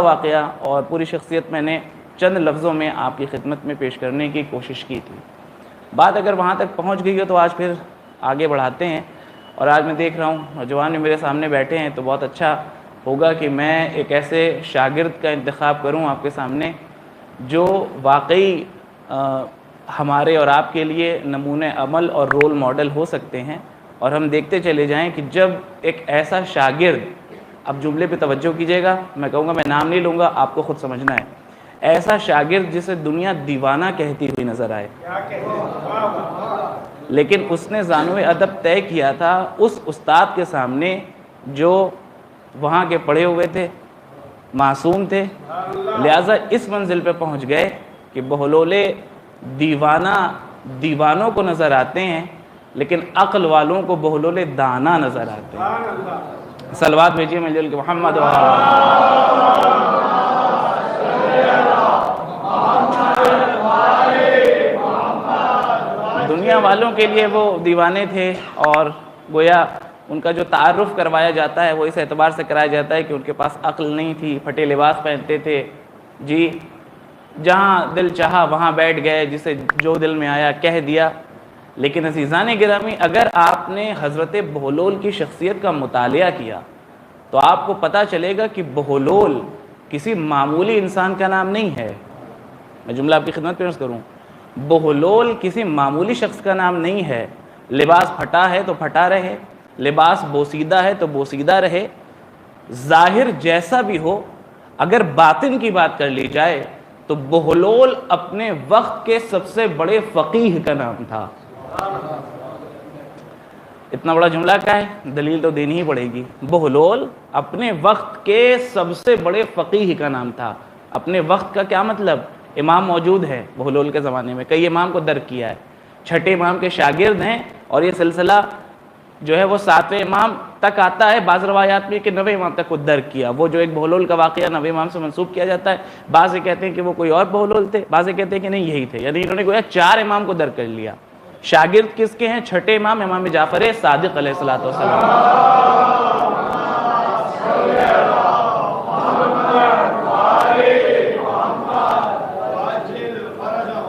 واقعہ اور پوری شخصیت میں نے چند لفظوں میں آپ کی خدمت میں پیش کرنے کی کوشش کی تھی. بات اگر وہاں تک پہنچ گئی ہو تو آج پھر آگے بڑھاتے ہیں. اور آج میں دیکھ رہا ہوں نوجوان بھی میرے سامنے بیٹھے ہیں، تو بہت اچھا ہوگا کہ میں ایک ایسے شاگرد کا انتخاب کروں آپ کے سامنے جو واقعی ہمارے اور آپ کے لیے نمونہ عمل اور رول ماڈل ہو سکتے ہیں. اور ہم دیکھتے چلے جائیں کہ جب ایک ایسا شاگرد، اب جملے پہ توجہ کیجیے گا، میں کہوں گا، میں نام نہیں لوں گا، آپ کو خود سمجھنا ہے، ایسا شاگرد جسے دنیا دیوانہ کہتی ہوئی نظر آئے، لیکن اس نے زانو ادب طے کیا تھا اس استاد کے سامنے جو وہاں کے پڑھے ہوئے تھے، معصوم تھے، لہٰذا اس منزل پہ پہنچ گئے کہ بہلولے دیوانوں کو نظر آتے ہیں، لیکن عقل والوں کو بہلولے دانا نظر آتے ہیں. صلوات بھیجیے مل کے محمد دنیا والوں کے لیے وہ دیوانے تھے، اور گویا ان کا جو تعارف کروایا جاتا ہے وہ اس اعتبار سے کرایا جاتا ہے کہ ان کے پاس عقل نہیں تھی، پھٹے لباس پہنتے تھے، جی جہاں دل چاہا وہاں بیٹھ گئے، جسے جو دل میں آیا کہہ دیا. لیکن عزیزان گرامی، اگر آپ نے حضرت بہلول کی شخصیت کا مطالعہ کیا تو آپ کو پتہ چلے گا کہ بہلول کسی معمولی انسان کا نام نہیں ہے. میں جملہ آپ کی خدمت پیش کروں، بہلول کسی معمولی شخص کا نام نہیں ہے. لباس پھٹا ہے تو پھٹا رہے، لباس بوسیدہ ہے تو بوسیدہ رہے، ظاہر جیسا بھی ہو، اگر باطن کی بات کر لی جائے تو بہلول اپنے وقت کے سب سے بڑے فقیہ کا نام تھا. اتنا بڑا جملہ کیا ہے، دلیل تو دینی ہی پڑے گی. بہلول اپنے وقت کے سب سے بڑے فقیہ کا نام تھا. اپنے وقت کا کیا مطلب؟ امام موجود ہے بہلول کے زمانے میں، کئی امام کو درک کیا ہے، چھٹے امام کے شاگرد ہیں، اور یہ سلسلہ جو ہے وہ 7ویں امام تک آتا ہے. بعض روایات میں کہ 9ویں امام تک کو درک کیا. وہ جو ایک بہلول کا واقعہ 9ویں امام سے منسوب کیا جاتا ہے، بعض کہتے ہیں کہ وہ کوئی اور بہلول تھے، بعض کہتے ہیں کہ نہیں یہی تھے، یعنی انہوں نے گویا 4 امام کو درک کر لیا. شاگرد کس کے ہیں؟ چھٹے امام، امام جعفر صادق علیہ السلام.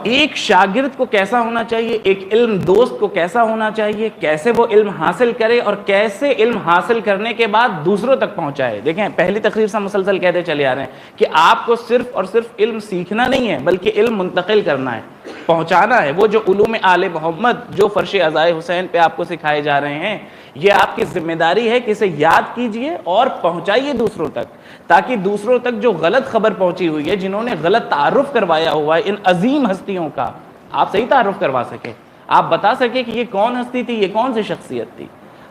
ایک شاگرد کو کیسا ہونا چاہیے، ایک علم دوست کو کیسا ہونا چاہیے، کیسے وہ علم حاصل کرے اور کیسے علم حاصل کرنے کے بعد دوسروں تک پہنچائے. دیکھیں، پہلی تقریر سے مسلسل کہتے چلے آ رہے ہیں کہ آپ کو صرف اور صرف علم سیکھنا نہیں ہے، بلکہ علم منتقل کرنا ہے، پہنچانا ہے. وہ جو علوم آل محمد جو فرش عزائے حسین پہ آپ کو سکھائے جا رہے ہیں، یہ آپ کی ذمہ داری ہے کہ اسے یاد کیجئے اور پہنچائیے دوسروں تک، تاکہ دوسروں تک جو غلط خبر پہنچی ہوئی ہے، جنہوں نے غلط تعارف کروایا ہوا ہے ان عظیم ہستیوں کا، آپ صحیح تعارف کروا سکے، آپ بتا سکے کہ یہ کون ہستی تھی، یہ کون سی شخصیت تھی.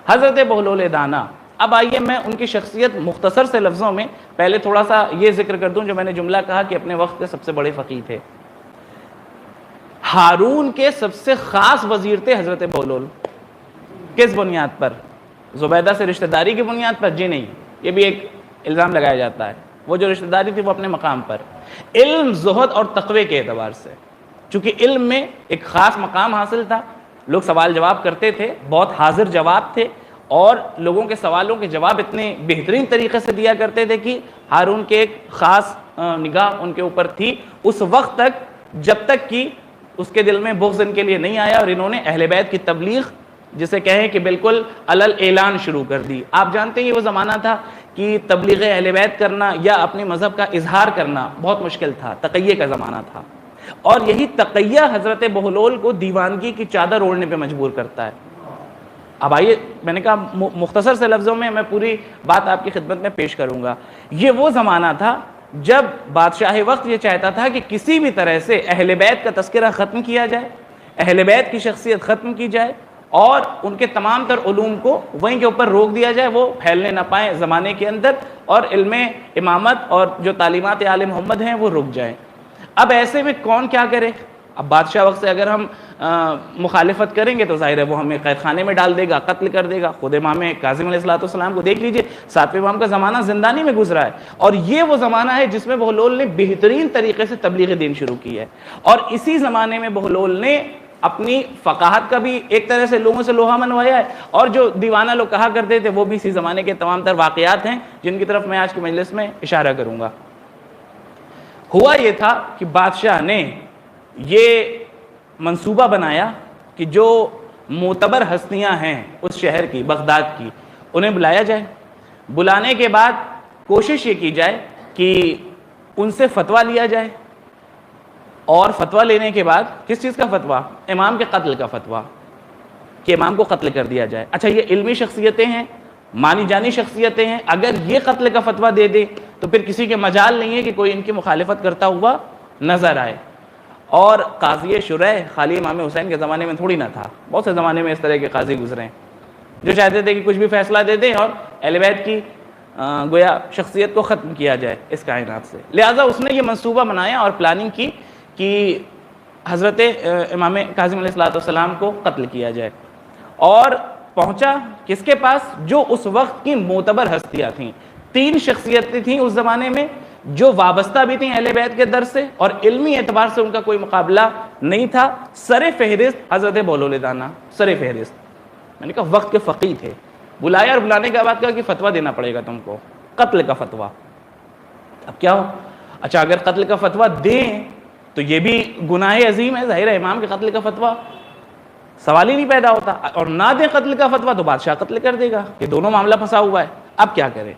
حضرت بہلول دانا. اب آئیے میں ان کی شخصیت مختصر سے لفظوں میں پہلے تھوڑا سا یہ ذکر کر دوں جو میں نے جملہ کہا کہ اپنے وقت کے سب سے بڑے فقیہ تھے. ہارون کے سب سے خاص وزیر تھے حضرت بہلول. کس بنیاد پر؟ زبیدہ سے رشتہ داری کی بنیاد پر؟ جی نہیں، یہ بھی ایک الزام لگایا جاتا ہے. وہ جو رشتہ داری تھی وہ اپنے مقام پر، علم، زہد اور تقوی کے اعتبار سے. چونکہ علم میں ایک خاص مقام حاصل تھا، لوگ سوال جواب کرتے تھے، بہت حاضر جواب تھے، اور لوگوں کے سوالوں کے جواب اتنے بہترین طریقے سے دیا کرتے تھے کہ ہارون کے ایک خاص نگاہ ان کے اوپر تھی اس وقت تک، جب تک کہ اس کے دل میں بغض ان کے لیے نہیں آیا اور انہوں نے اہل بیت کی تبلیغ، جسے کہیں کہ بالکل علل اعلان شروع کر دی. آپ جانتے ہیں یہ وہ زمانہ تھا کہ تبلیغ اہل بیت کرنا یا اپنے مذہب کا اظہار کرنا بہت مشکل تھا، تقیہ کا زمانہ تھا، اور یہی تقیہ حضرت بہلول کو دیوانگی کی چادر اوڑھنے پہ مجبور کرتا ہے. اب آئیے، میں نے کہا مختصر سے لفظوں میں میں پوری بات آپ کی خدمت میں پیش کروں گا. یہ وہ زمانہ تھا جب بادشاہ وقت یہ چاہتا تھا کہ کسی بھی طرح سے اہل بیت کا تذکرہ ختم کیا جائے، اہل بیت کی شخصیت ختم کی جائے، اور ان کے تمام تر علوم کو وہیں کے اوپر روک دیا جائے، وہ پھیلنے نہ پائیں زمانے کے اندر، اور علم امامت اور جو تعلیمات آل محمد ہیں وہ رک جائیں. اب ایسے میں کون کیا کرے؟ اب بادشاہ وقت سے اگر ہم مخالفت کریں گے تو ظاہر ہے وہ ہمیں قید خانے میں ڈال دے گا، قتل کر دے گا. خود امام کاظم علیہ السلام کو دیکھ لیجئے، 7ویں امام کا زمانہ زندانی میں گزرا ہے، اور یہ وہ زمانہ ہے جس میں بہلول نے بہترین طریقے سے تبلیغ دین شروع کی ہے. اور اسی زمانے میں بہلول نے اپنی فقاہت کا بھی ایک طرح سے لوگوں سے لوہا منوایا ہے، اور جو دیوانہ لوگ کہا کرتے تھے وہ بھی اسی زمانے کے تمام تر واقعات ہیں جن کی طرف میں آج کی مجلس میں اشارہ کروں گا. ہوا یہ تھا کہ بادشاہ نے یہ منصوبہ بنایا کہ جو معتبر ہستیاں ہیں اس شہر کی، بغداد کی، انہیں بلایا جائے. بلانے کے بعد کوشش یہ کی جائے کہ ان سے فتویٰ لیا جائے، اور فتویٰ لینے کے بعد کس چیز کا فتویٰ؟ امام کے قتل کا فتویٰ، کہ امام کو قتل کر دیا جائے. اچھا، یہ علمی شخصیتیں ہیں، مانی جانی شخصیتیں ہیں، اگر یہ قتل کا فتویٰ دے دے تو پھر کسی کے مجال نہیں ہے کہ کوئی ان کی مخالفت کرتا ہوا نظر آئے. اور قاضی شرح خالی امام حسین کے زمانے میں تھوڑی نہ تھا، بہت سے زمانے میں اس طرح کے قاضی گزرے ہیں جو چاہتے تھے کہ کچھ بھی فیصلہ دے دیں اور اہل بیت کی گویا شخصیت کو ختم کیا جائے اس کائنات سے. لہٰذا اس نے یہ منصوبہ بنایا اور پلاننگ کی کہ حضرت امام کاظم علیہ السلام کو قتل کیا جائے. اور پہنچا کس کے پاس؟ جو اس وقت کی معتبر ہستیاں تھیں. 3 شخصیتیں تھیں اس زمانے میں جو وابستہ بھی تھیں اہل بیت کے در سے، اور علمی اعتبار سے ان کا کوئی مقابلہ نہیں تھا. سر فہرست حضرت بہلول دانا، سر فہرست، میں نے کہا وقت کے فقیہ تھے. بلایا اور بلانے کے بعد کہا کہ فتویٰ دینا پڑے گا تم کو، قتل کا فتویٰ. اب کیا ہو؟ اچھا، اگر قتل کا فتویٰ دیں تو یہ بھی گناہ عظیم ہے. ظاہر ہے امام کے قتل کا فتویٰ سوال ہی نہیں پیدا ہوتا، اور نہ دیں قتل کا فتویٰ تو بادشاہ قتل کر دے گا. یہ دونوں معاملہ پھنسا ہوا ہے. اب کیا کریں؟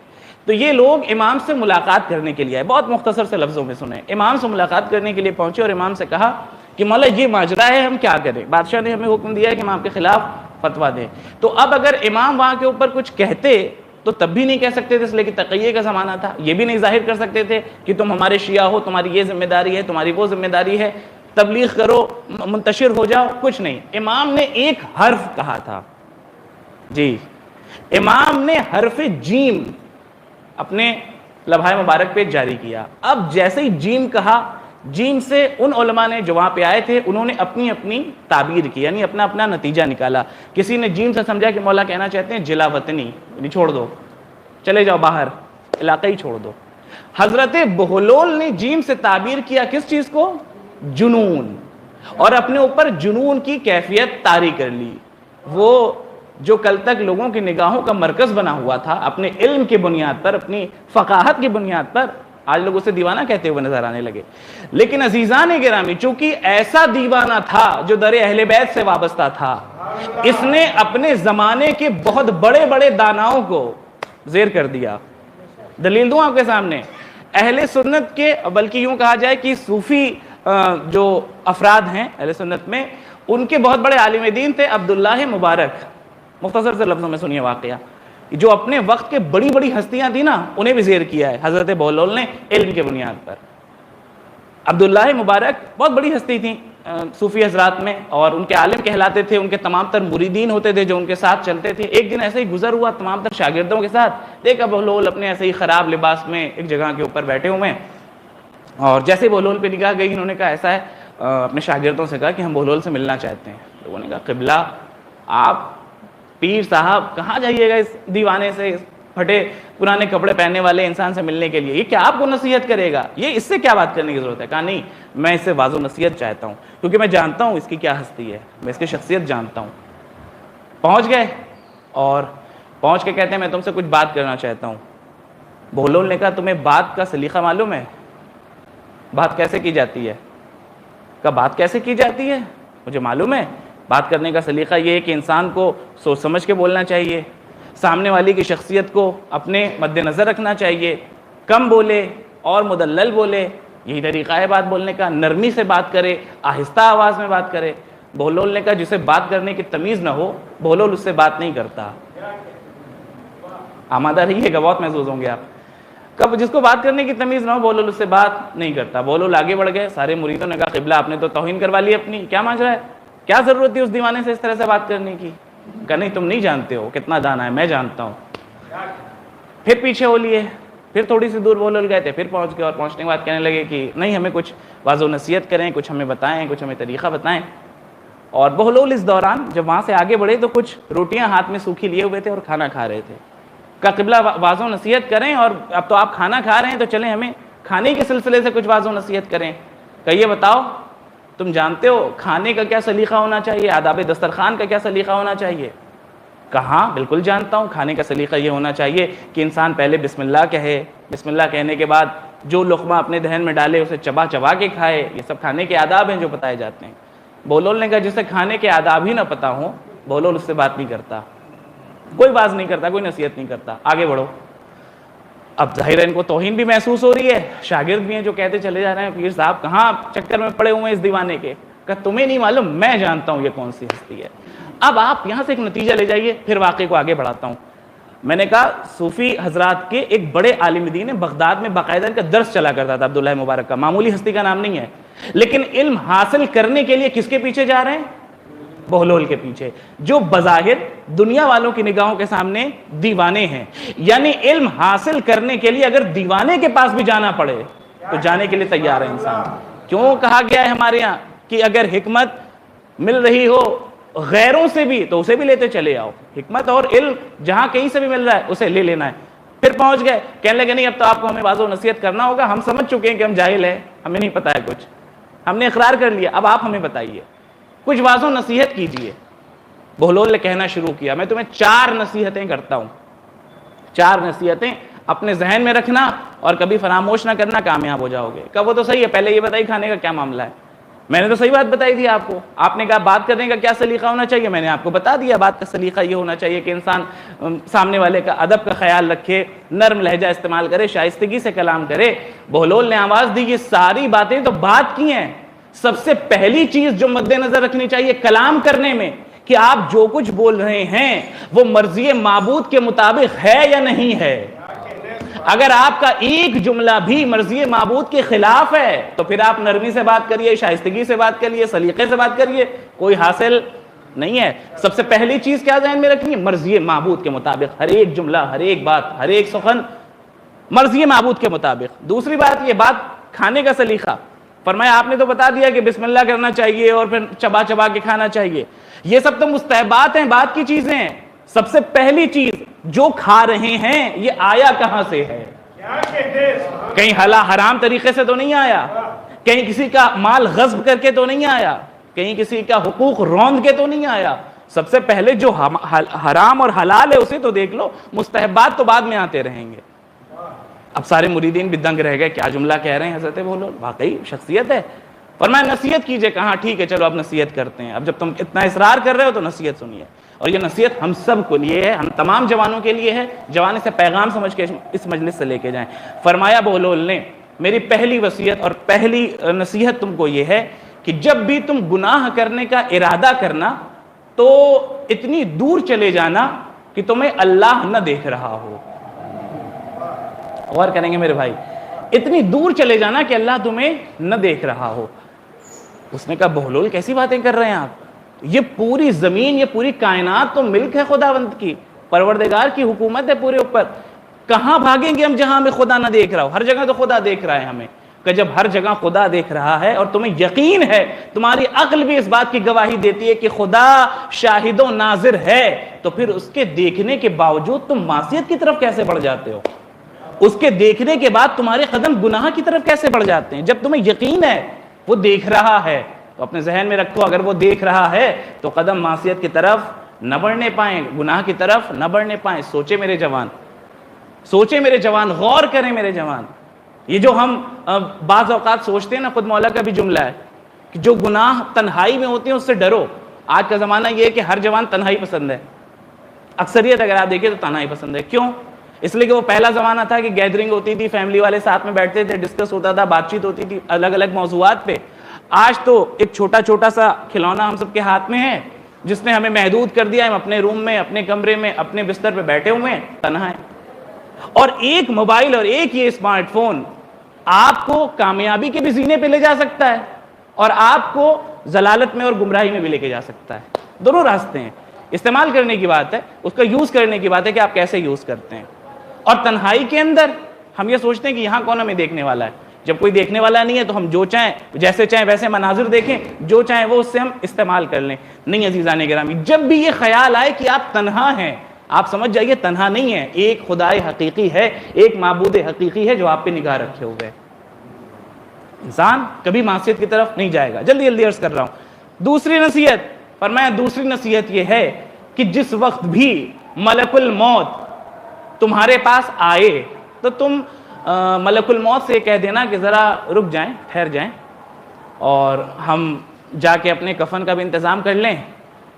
تو یہ لوگ امام سے ملاقات کرنے کے لیے آئے. بہت مختصر سے لفظوں میں سنیں. امام سے ملاقات کرنے کے لیے پہنچے اور امام سے کہا کہ مولا یہ ماجرا ہے، ہم کیا کریں؟ بادشاہ نے ہمیں حکم دیا ہے کہ امام کے خلاف فتویٰ دیں. تو اب اگر امام وہاں کے اوپر کچھ کہتے تو تب بھی نہیں کہہ سکتے تھے، اس لیے کہ تقیہ کا زمانہ تھا. یہ بھی نہیں ظاہر کر سکتے تھے کہ تم ہمارے شیعہ ہو، تمہاری یہ ذمہ داری ہے، تمہاری وہ ذمہ داری ہے، تبلیغ کرو، منتشر ہو جاؤ. کچھ نہیں. امام نے ایک حرف کہا تھا. جی، امام نے حرف جیم اپنے لوحہ مبارک پہ جاری کیا. اب جیسے ہی جیم کہا، جیم سے ان علماء نے جو وہاں پہ آئے تھے انہوں نے اپنی اپنی تعبیر کی، یعنی اپنا اپنا نتیجہ نکالا. کسی نے جیم سے سمجھا کہ مولا کہنا چاہتے ہیں جلا وطنی، یعنی چھوڑ دو، چلے جاؤ باہر، علاقہ ہی چھوڑ دو. حضرت بہلول نے جیم سے تعبیر کیا کس چیز کو؟ جنون. اور اپنے اوپر جنون کی کیفیت طاری کر لی. وہ جو کل تک لوگوں کی نگاہوں کا مرکز بنا ہوا تھا، اپنے علم کی بنیاد پر، اپنی فقاہت کی بنیاد پر، آج لوگ اسے دیوانہ کہتے ہوئے نظر آنے لگے. لیکن عزیزان گرامی، چونکہ ایسا دیوانہ تھا جو در اہل بیت سے وابستہ تھا، اس نے اپنے زمانے کے بہت بڑے بڑے داناؤں کو زیر کر دیا. دلیل دوں آپ کے سامنے. اہل سنت کے، بلکہ یوں کہا جائے کہ صوفی جو افراد ہیں اہل سنت میں، ان کے بہت بڑے عالم دین تھے عبداللہ مبارک. مختصر سے لفظوں میں سنیے واقعہ. جو اپنے وقت کے بڑی بڑی ہستیاں تھیں نا، انہیں بھی زیر کیا ہے حضرت بہلول نے علم کے بنیاد پر. عبداللہ مبارک بہت بڑی ہستی تھیں صوفی حضرات میں، اور ان کے عالم کہلاتے تھے. ان کے تمام تر مریدین ہوتے تھے جو ان کے ساتھ چلتے تھے. ایک دن ایسے ہی گزر ہوا تمام تر شاگردوں کے ساتھ، دیکھا بہلول اپنے ایسے ہی خراب لباس میں ایک جگہ کے اوپر بیٹھے ہوئے ہیں. اور جیسے بہلول پہ نگاہ گئی، انہوں نے کہا ایسا ہے، اپنے شاگردوں سے کہا کہ ہم بہلول سے ملنا چاہتے ہیں. لوگوں نے کہا قبلہ آپ پیر صاحب کہاں جائیے گا اس دیوانے سے، اس پھٹے پرانے کپڑے پہننے والے انسان سے ملنے کے لیے؟ یہ کیا آپ کو نصیحت کرے گا؟ یہ اس سے کیا بات کرنے کی ضرورت ہے؟ کہا نہیں، میں اس سے واضح و نصیحت چاہتا ہوں، کیونکہ میں جانتا ہوں اس کی کیا ہستی ہے، میں اس کی شخصیت جانتا ہوں. پہنچ گئے اور پہنچ کے کہتے ہیں میں تم سے کچھ بات کرنا چاہتا ہوں. بہلول نے کہا تمہیں بات کا سلیقہ معلوم ہے؟ بات کیسے کی جاتی ہے؟ کہا بات کیسے کی جاتی ہے؟ مجھے معلوم ہے. بات کرنے کا سلیقہ یہ ہے کہ انسان کو سوچ سمجھ کے بولنا چاہیے، سامنے والی کی شخصیت کو اپنے مد نظر رکھنا چاہیے، کم بولے اور مدلل بولے، یہی طریقہ ہے بات بولنے کا. نرمی سے بات کرے، آہستہ آواز میں بات کرے. بہلول نے کہا جسے بات کرنے کی تمیز نہ ہو، بہلول اس سے بات نہیں کرتا. آمادہ رہیے گا، بہت محظوظ ہوں گے آپ. کب جس کو بات کرنے کی تمیز نہ ہو، بہلول اس سے بات نہیں کرتا. بہلول آگے بڑھ گئے. سارے مریدوں نے کہا قبلہ آپ نے تو توہین کروا لی اپنی، کیا ماجرا ہے؟ کیا ضرورت تھی اس دیوانے سے اس طرح سے بات کرنے کی؟ کہا نہیں، تم نہیں جانتے ہو کتنا دانا ہے، میں جانتا ہوں. پھر پیچھے ہو لیے، پھر تھوڑی سی دور بہلول گئے تھے، پھر پہنچ گئے اور پہنچنے کے بعد کہنے لگے کہ نہیں، ہمیں کچھ واضح و نصیحت کریں، کچھ ہمیں بتائیں، کچھ ہمیں طریقہ بتائیں. اور بہلول اس دوران جب وہاں سے آگے بڑھے تو کچھ روٹیاں ہاتھ میں سوکھی لیے ہوئے تھے اور کھانا کھا رہے تھے. کہا قبلہ واضح و نصیحت کریں، اور اب تو آپ کھانا کھا رہے ہیں تو چلیں ہمیں کھانے کے سلسلے سے کچھ واضح و نصیحت کریں. کہ یہ بتاؤ تم جانتے ہو کھانے کا کیا سلیقہ ہونا چاہیے، آداب دسترخوان کا کیا سلیقہ ہونا چاہیے؟ کہاں بالکل جانتا ہوں. کھانے کا سلیقہ یہ ہونا چاہیے کہ انسان پہلے بسم اللہ کہے، بسم اللہ کہنے کے بعد جو لقمہ اپنے دہن میں ڈالے اسے چبا چبا کے کھائے، یہ سب کھانے کے آداب ہیں جو بتائے جاتے ہیں۔ بہلول نے کہا جسے کھانے کے آداب ہی نہ پتہ ہوں، بہلول اس سے بات نہیں کرتا، کوئی باز نہیں کرتا، کوئی نصیحت نہیں کرتا، آگے بڑھو۔ اب ظاہر ہے ان کو توہین بھی محسوس ہو رہی ہے، شاگرد بھی ہیں جو کہتے چلے جا رہے ہیں پیر صاحب کہاں چکر میں پڑے ہوئے ہیں اس دیوانے کے، کہ تمہیں نہیں معلوم، میں جانتا ہوں یہ کون سی ہستی ہے۔ اب آپ یہاں سے ایک نتیجہ لے جائیے، پھر واقعے کو آگے بڑھاتا ہوں۔ میں نے کہا صوفی حضرات کے ایک بڑے عالم دین ہیں، بغداد میں باقاعدہ ان کا درس چلا کرتا تھا عبداللہ مبارک کا، معمولی ہستی کا نام نہیں ہے، لیکن علم حاصل کرنے کے لیے کس کے پیچھے جا رہے ہیں؟ بہلول کے پیچھے، جو بظاہر دنیا والوں کی نگاہوں کے سامنے دیوانے ہیں۔ یعنی علم حاصل کرنے کے لیے اگر دیوانے کے پاس بھی جانا پڑے تو جانے کے لیے تیار ہے انسان۔ کیوں کہا گیا ہے ہمارے یہاں کہ اگر حکمت مل رہی ہو غیروں سے بھی تو اسے بھی لیتے چلے آؤ، حکمت اور علم جہاں کہیں سے بھی مل رہا ہے اسے لے لینا ہے۔ پھر پہنچ گئے، کہنے لگے نہیں اب تو آپ کو ہمیں واضح و نصیحت کرنا ہوگا، ہم سمجھ چکے ہیں کہ ہم جاہل ہیں، ہمیں نہیں پتہ ہے کچھ، ہم نے اقرار کر لیا، اب آپ ہمیں بتائیے، کچھ واضح و نصیحت کیجئے۔ بہلول نے کہنا شروع کیا، میں تمہیں 4 نصیحتیں کرتا ہوں، 4 نصیحتیں اپنے ذہن میں رکھنا اور کبھی فراموش نہ کرنا، کامیاب ہو جاؤ گے۔ کہا وہ تو صحیح ہے، پہلے یہ بتائیے کھانے کا کیا معاملہ ہے؟ میں نے تو صحیح بات بتائی تھی آپ کو، آپ نے کہا بات کرنے کا کیا سلیقہ ہونا چاہیے، میں نے آپ کو بتا دیا بات کا سلیقہ یہ ہونا چاہیے کہ انسان سامنے والے کا ادب کا خیال رکھے، نرم لہجہ استعمال کرے، شائستگی سے کلام کرے۔ بہلول نے آواز دی یہ ساری باتیں تو بات کی ہیں، سب سے پہلی چیز جو مد نظر رکھنی چاہیے کلام کرنے میں کہ آپ جو کچھ بول رہے ہیں وہ مرضی معبود کے مطابق ہے یا نہیں ہے۔ اگر آپ کا ایک جملہ بھی مرضی معبود کے خلاف ہے تو پھر آپ نرمی سے بات کریے، شائستگی سے بات کریے، سلیقے سے بات کریے، کوئی حاصل نہیں ہے۔ سب سے پہلی چیز کیا ذہن میں رکھنی ہے؟ مرضی معبود کے مطابق، ہر ایک جملہ، ہر ایک بات، ہر ایک سخن مرضی معبود کے مطابق۔ دوسری بات، یہ بات کھانے کا سلیقہ، فرمایا آپ نے تو بتا دیا کہ بسم اللہ کرنا چاہیے اور پھر چبا چبا کے کھانا چاہیے، یہ سب تو مستحبات ہیں، بات کی چیزیں ہیں۔ سب سے پہلی چیز جو کھا رہے ہیں یہ آیا کہاں سے ہے؟ کہیں حرام طریقے سے تو نہیں آیا، کہیں کسی کا مال غصب کر کے تو نہیں آیا، کہیں کسی کا حقوق روند کے تو نہیں آیا۔ سب سے پہلے جو حرام اور حلال ہے اسے تو دیکھ لو، مستحبات تو بعد میں آتے رہیں گے۔ اب سارے مریدین بھی دنگ رہ گئے، کیا جملہ کہہ رہے ہیں حضرت بہلول، واقعی شخصیت ہے۔ فرمایا نصیحت کیجئے، کہاں ٹھیک ہے چلو اب نصیحت کرتے ہیں، اب جب تم اتنا اصرار کر رہے ہو تو نصیحت سنیے، اور یہ نصیحت ہم سب کو لیے ہے، ہم تمام جوانوں کے لیے ہے، جوان سے پیغام سمجھ کے اس مجلس سے لے کے جائیں۔ فرمایا بہلول نے میری پہلی وصیت اور پہلی نصیحت تم کو یہ ہے کہ جب بھی تم گناہ کرنے کا ارادہ کرنا تو اتنی دور چلے جانا کہ تمہیں اللہ نہ دیکھ رہا ہو۔ غور کریں گے میرے بھائی، اتنی دور چلے جانا کہ اللہ تمہیں نہ دیکھ رہا ہو۔ اس نے کہا بہلول کیسی باتیں کر رہے ہیں آپ، یہ پوری زمین، یہ پوری کائنات تو ملک ہے خداوند کی، پروردگار کی حکومت ہے پورے اوپر، کہاں بھاگیں گے ہم جہاں ہمیں خدا نہ دیکھ رہا ہو؟ ہر جگہ تو خدا دیکھ رہا ہے ہمیں۔ کہ جب ہر جگہ خدا دیکھ رہا ہے اور تمہیں یقین ہے، تمہاری عقل بھی اس بات کی گواہی دیتی ہے کہ خدا شاہد و ناظر ہے، تو پھر اس کے دیکھنے کے باوجود تم معصیت کی طرف کیسے بڑھ جاتے ہو؟ اس کے دیکھنے کے بعد تمہارے قدم گناہ کی طرف کیسے بڑھ جاتے ہیں؟ جب تمہیں یقین ہے وہ دیکھ رہا ہے تو اپنے ذہن میں رکھو، اگر وہ دیکھ رہا ہے تو قدم معصیت کی طرف نہ بڑھنے پائیں، گناہ کی طرف نہ بڑھنے پائیں۔ سوچے میرے جوان، سوچے میرے جوان، غور کریں میرے جوان۔ یہ جو ہم بعض اوقات سوچتے ہیں نا، خود مولا کا بھی جملہ ہے کہ جو گناہ تنہائی میں ہوتے ہیں اس سے ڈرو۔ آج کا زمانہ یہ ہے کہ ہر جوان تنہائی پسند ہے، اکثریت اگر آپ دیکھیں تو تنہائی پسند ہے۔ کیوں؟ اس لیے کہ وہ پہلا زمانہ تھا کہ گیدرنگ ہوتی تھی، فیملی والے ساتھ میں بیٹھتے تھے، ڈسکس ہوتا تھا، بات چیت ہوتی تھی الگ الگ موضوعات پہ۔ آج تو ایک چھوٹا چھوٹا سا کھلونا ہم سب کے ہاتھ میں ہے جس نے ہمیں محدود کر دیا ہے، ہم اپنے روم میں، اپنے کمرے میں، اپنے بستر پہ بیٹھے ہوئے ہیں، تنہا ہیں۔ اور ایک موبائل اور ایک یہ اسمارٹ فون آپ کو کامیابی کے بھی زینے پہ لے جا سکتا ہے اور آپ کو ضلالت میں اور گمراہی میں بھی لے کے جا سکتا ہے۔ دونوں راستے ہیں، استعمال کرنے کی بات ہے، اس کا یوز کرنے کی بات ہے کہ آپ کیسے یوز کرتے ہیں۔ اور تنہائی کے اندر ہم یہ سوچتے ہیں کہ یہاں کون ہمیں دیکھنے والا ہے، جب کوئی دیکھنے والا نہیں ہے تو ہم جو چاہیں جیسے چاہیں ویسے مناظر دیکھیں، جو چاہیں وہ اس سے ہم استعمال کر لیں۔ نہیں عزیزان گرامی، جب بھی یہ خیال آئے کہ آپ تنہا ہیں، آپ سمجھ جائیے تنہا نہیں ہے، ایک خدائے حقیقی ہے، ایک معبود حقیقی ہے جو آپ پہ نگاہ رکھے ہوئے ہے۔ انسان کبھی معصیت کی طرف نہیں جائے گا۔ جلدی جلدی عرض کر رہا ہوں۔ دوسری نصیحت فرمایا، دوسری نصیحت یہ ہے کہ جس وقت بھی ملک الموت تمہارے پاس آئے تو تم ملک الموت سے کہہ دینا کہ ذرا رک جائیں، ٹھہر جائیں، اور ہم جا کے اپنے کفن کا بھی انتظام کر لیں،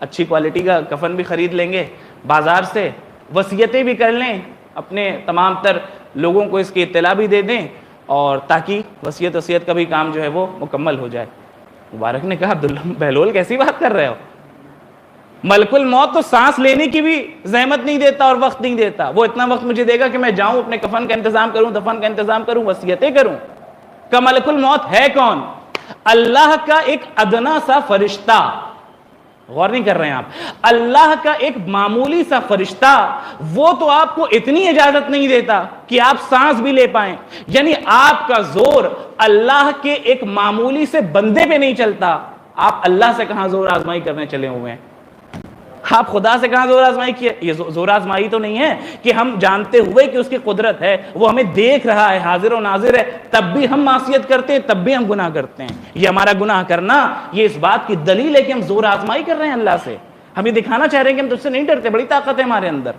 اچھی کوالٹی کا کفن بھی خرید لیں گے بازار سے، وصیتیں بھی کر لیں، اپنے تمام تر لوگوں کو اس کی اطلاع بھی دے دیں، اور تاکہ وصیت کا بھی کام جو ہے وہ مکمل ہو جائے۔ مبارک نے کہا عبداللہ بہلول کیسی بات کر رہے ہو؟ ملک الموت تو سانس لینے کی بھی زحمت نہیں دیتا اور وقت نہیں دیتا، وہ اتنا وقت مجھے دے گا کہ میں جاؤں اپنے کفن کا انتظام کروں، دفن کا انتظام کروں، وصیتیں کروں۔ کہ ملک الموت ہے کون؟ اللہ کا ایک ادنا سا فرشتہ، غور نہیں کر رہے ہیں آپ، اللہ کا ایک معمولی سا فرشتہ، وہ تو آپ کو اتنی اجازت نہیں دیتا کہ آپ سانس بھی لے پائیں، یعنی آپ کا زور اللہ کے ایک معمولی سے بندے پہ نہیں چلتا، آپ اللہ سے کہاں زور آزمائی کرنے چلے ہوئے ہیں؟ آپ خدا سے کہاں زور آزمائی کیے؟ یہ زور آزمائی تو نہیں ہے کہ ہم جانتے ہوئے کہ اس کی قدرت ہے، وہ ہمیں دیکھ رہا ہے، حاضر و ناظر ہے، تب بھی ہم معصیت کرتے ہیں، تب بھی ہم گناہ کرتے ہیں۔ یہ ہمارا گناہ کرنا یہ اس بات کی دلیل ہے کہ ہم زور آزمائی کر رہے ہیں اللہ سے، ہم یہ دکھانا چاہ رہے ہیں کہ ہم تجھ سے نہیں ڈرتے، بڑی طاقت ہے ہمارے اندر۔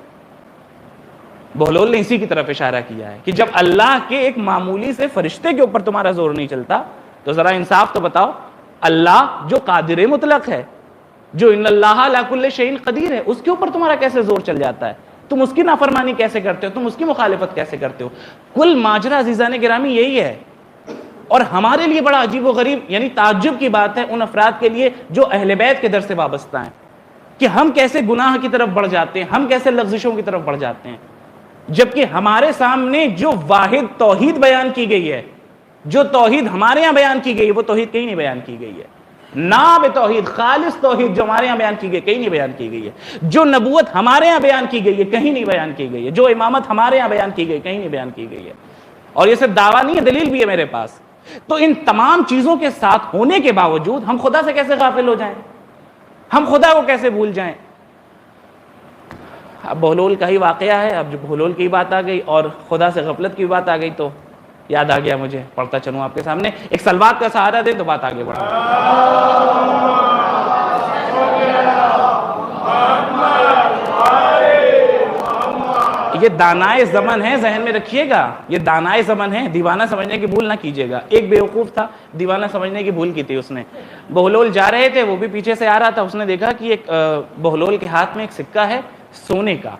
بہلول نے اسی کی طرف اشارہ کیا ہے کہ جب اللہ کے ایک معمولی سے فرشتے کے اوپر تمہارا زور نہیں چلتا تو ذرا انصاف تو بتاؤ، اللہ جو قادر مطلق ہے، جو ان اللہ علی کل شیء قدیر ہے، اس کے اوپر تمہارا کیسے زور چل جاتا ہے؟ تم اس کی نافرمانی کیسے کرتے ہو؟ تم اس کی مخالفت کیسے کرتے ہو؟ کل ماجرا عزیزان گرامی یہی ہے، اور ہمارے لیے بڑا عجیب و غریب یعنی تعجب کی بات ہے ان افراد کے لیے جو اہل بیت کے در سے وابستہ ہیں، کہ ہم کیسے گناہ کی طرف بڑھ جاتے ہیں، ہم کیسے لغزشوں کی طرف بڑھ جاتے ہیں، جبکہ ہمارے سامنے جو واحد توحید بیان کی گئی ہے، جو توحید ہمارے ہاں بیان کی گئی ہے، وہ توحید کہیں نہیں بیان کی گئی ہے۔ ناب توحید، خالص توحید جو ہمارے ہاں بیان کی گئی کہیں نہیں بیان کی گئی ہے، جو نبوت ہمارے ہاں بیان کی گئی ہے کہیں نہیں بیان کی گئی ہے، جو امامت ہمارے ہاں بیان کی گئی کہیں نہیں بیان کی گئی ہے، اور یہ صرف دعویٰ نہیں ہے، دلیل بھی ہے میرے پاس۔ تو ان تمام چیزوں کے ساتھ ہونے کے باوجود ہم خدا سے کیسے غافل ہو جائیں؟ ہم خدا کو کیسے بھول جائیں؟ اب بہلول کا ہی واقعہ ہے، اب جب بہلول کی بات آ گئی اور خدا سے غفلت کی بات آ گئی تو یاد آ گیا مجھے، پڑھتا چلوں آپ کے سامنے، ایک سلوات کا سہارا دے تو بات آگے بڑھا۔ یہ دانائے زمن ہے، ذہن میں رکھیے گا، یہ دانائے زمن ہے، دیوانہ سمجھنے کی بھول نہ کیجیے گا۔ ایک بیوقوف تھا، دیوانہ سمجھنے کی بھول کی تھی اس نے۔ بہلول جا رہے تھے، وہ بھی پیچھے سے آ رہا تھا، اس نے دیکھا کہ ایک بہلول کے ہاتھ میں ایک سکہ ہے سونے کا،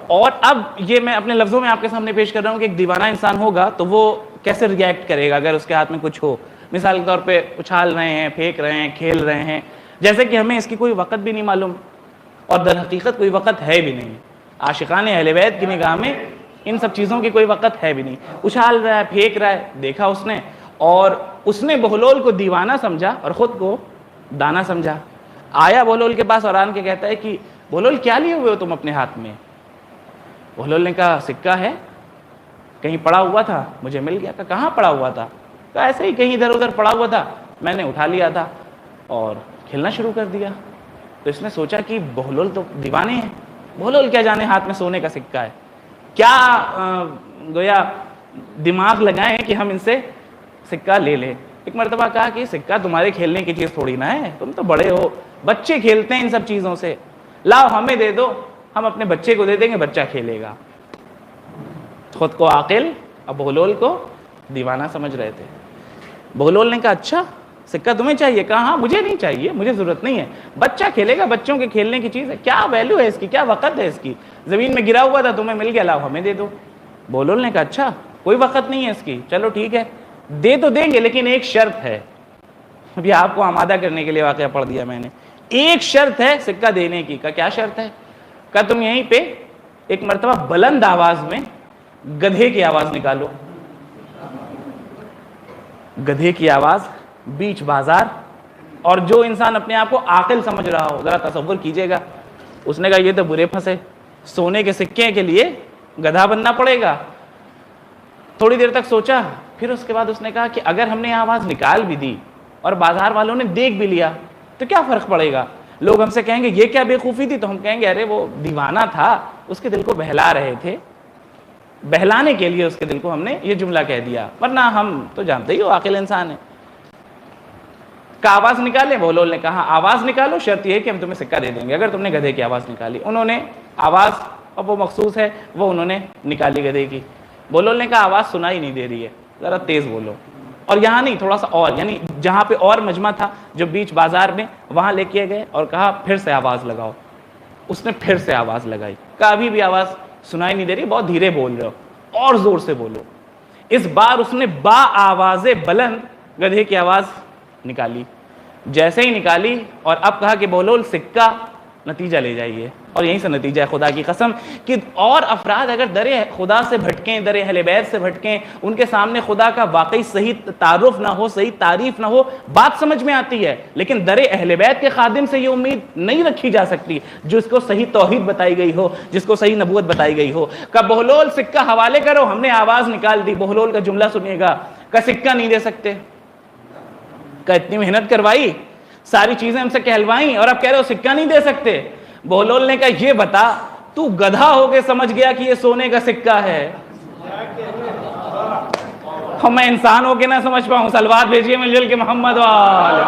اور اب یہ میں اپنے لفظوں میں آپ کے سامنے پیش کر رہا ہوں کہ ایک دیوانہ انسان ہوگا تو وہ کیسے ری ایکٹ کرے گا اگر اس کے ہاتھ میں کچھ ہو۔ مثال کے طور پہ اچھال رہے ہیں، پھینک رہے ہیں، کھیل رہے ہیں، جیسے کہ ہمیں اس کی کوئی وقت بھی نہیں معلوم، اور در حقیقت کوئی وقت ہے بھی نہیں۔ عاشقان اہل بیت کی نگاہ میں ان سب چیزوں کی کوئی وقت ہے بھی نہیں۔ اچھال رہا ہے، پھینک رہا ہے، دیکھا اس نے، اور اس نے بہلول کو دیوانہ سمجھا اور خود کو دانا سمجھا۔ آیا بہلول کے پاس اور آن کے کہتا ہے کہ بہلول کیا لیے ہوئے ہو تم اپنے ہاتھ میں؟ بہلول نے کہا سکہ ہے، کہیں پڑا ہوا تھا، مجھے مل گیا۔ کہا کہاں پڑا ہوا تھا؟ کہا ایسے ہی کہیں ادھر ادھر پڑا ہوا تھا، میں نے اٹھا لیا تھا اور کھیلنا شروع کر دیا۔ تو اس نے سوچا کہ بہلول تو دیوانے ہیں، بہلول کیا جانے ہاتھ میں سونے کا سکہ ہے، کیا گویا دماغ لگائیں کہ ہم ان سے سکہ لے لیں۔ ایک مرتبہ کہا کہ سکہ تمہارے کھیلنے کی چیز تھوڑی نہ ہے، تم تو بڑے ہو، بچے کھیلتے ہیں ان سب چیزوں سے، لاؤ ہمیں دے دو، ہم اپنے بچے کو دے دیں گے، بچہ کھیلے گا۔ خود کو عاقل اور بہلول کو دیوانہ سمجھ رہے تھے۔ بہلول نے کہا اچھا سکہ تمہیں چاہیے؟ کہا ہاں مجھے نہیں چاہیے، مجھے ضرورت نہیں ہے، بچہ کھیلے گا، بچوں کے کھیلنے کی چیز ہے، کیا ویلیو ہے اس کی، کیا وقت ہے اس کی، زمین میں گرا ہوا تھا تمہیں مل گیا، لاؤ ہمیں دے دو۔ بہلول نے کہا اچھا کوئی وقت نہیں ہے اس کی، چلو ٹھیک ہے دے تو دیں گے، لیکن ایک شرط ہے۔ ابھی آپ کو آمادہ کرنے کے لیے واقعہ پڑھ دیا میں نے۔ ایک شرط ہے سکہ دینے کی۔ کہا کیا شرط ہے؟ کہا تم یہیں پہ ایک مرتبہ بلند آواز میں گدھے کی آواز نکالو، گدھے کی آواز بیچ بازار، اور جو انسان اپنے آپ کو عاقل سمجھ رہا ہو ذرا تصور کیجئے گا، اس نے کہا یہ تو برے پھنسے، سونے کے سکے کے لیے گدھا بننا پڑے گا۔ تھوڑی دیر تک سوچا، پھر اس کے بعد اس نے کہا کہ اگر ہم نے آواز نکال بھی دی اور بازار والوں نے دیکھ بھی لیا تو کیا فرق پڑے گا؟ لوگ ہم سے کہیں گے یہ کیا بے خوفی تھی، تو ہم کہیں گے ارے وہ دیوانہ تھا، اس کے دل کو بہلا رہے تھے، بہلانے کے لیے اس کے دل کو ہم نے یہ جملہ کہہ دیا، ورنہ ہم تو جانتے ہی ہو عاقل انسان ہے۔ کہ آواز نکالیں؟ بہلول نے کہا آواز نکالو، شرط یہ ہے کہ ہم تمہیں سکہ دے دیں گے اگر تم نے گدھے کی آواز نکالی۔ انہوں نے آواز، اب وہ مخصوص ہے، وہ انہوں نے نکالی گدھے کی۔ بہلول نے کہا آواز سنائی نہیں دے رہی ہے، ذرا تیز بولو. اور یہاں نہیں، تھوڑا سا اور، یعنی جہاں پہ اور مجمع تھا جو بیچ بازار میں، وہاں لے کے گئے اور کہا پھر سے آواز لگاؤ. اس نے پھر سے آواز لگائی، کہا ابھی بھی آواز سنائی نہیں دے رہی، بہت دھیرے بول رہے ہو، اور زور سے بولو. اس بار اس نے با آواز بلند گدھے کی آواز نکالی. جیسے ہی نکالی اور اب کہا کہ بہلول سکہ نتیجہ لے جائیے. اور یہیں سے نتیجہ ہے خدا کی قسم کہ اور افراد اگر در خدا سے بھٹکیں، در اہل بیت سے بھٹکیں، ان کے سامنے خدا کا واقعی صحیح تعارف نہ ہو، صحیح تعریف نہ ہو، بات سمجھ میں آتی ہے. لیکن در اہل بیت کے خادم سے یہ امید نہیں رکھی جا سکتی جس کو صحیح توحید بتائی گئی ہو، جس کو صحیح نبوت بتائی گئی ہو. کہ بہلول سکہ حوالے کرو، ہم نے آواز نکال دی. بہلول کا جملہ سنیے گا، کہ سکہ نہیں دے سکتے. کہ اتنی محنت کروائی، ساری چیزیں ہم سے کہلوائیں، اور اب کہہ رہے ہو سکہ نہیں دے سکتے. بہلول نے کہا یہ بتا تو گدھا ہو کے سمجھ گیا کہ یہ سونے کا سکہ ہے، میں انسان ہو کے نہ سمجھ پاؤں. سلوات بھیجیے مل جل کے محمد والے.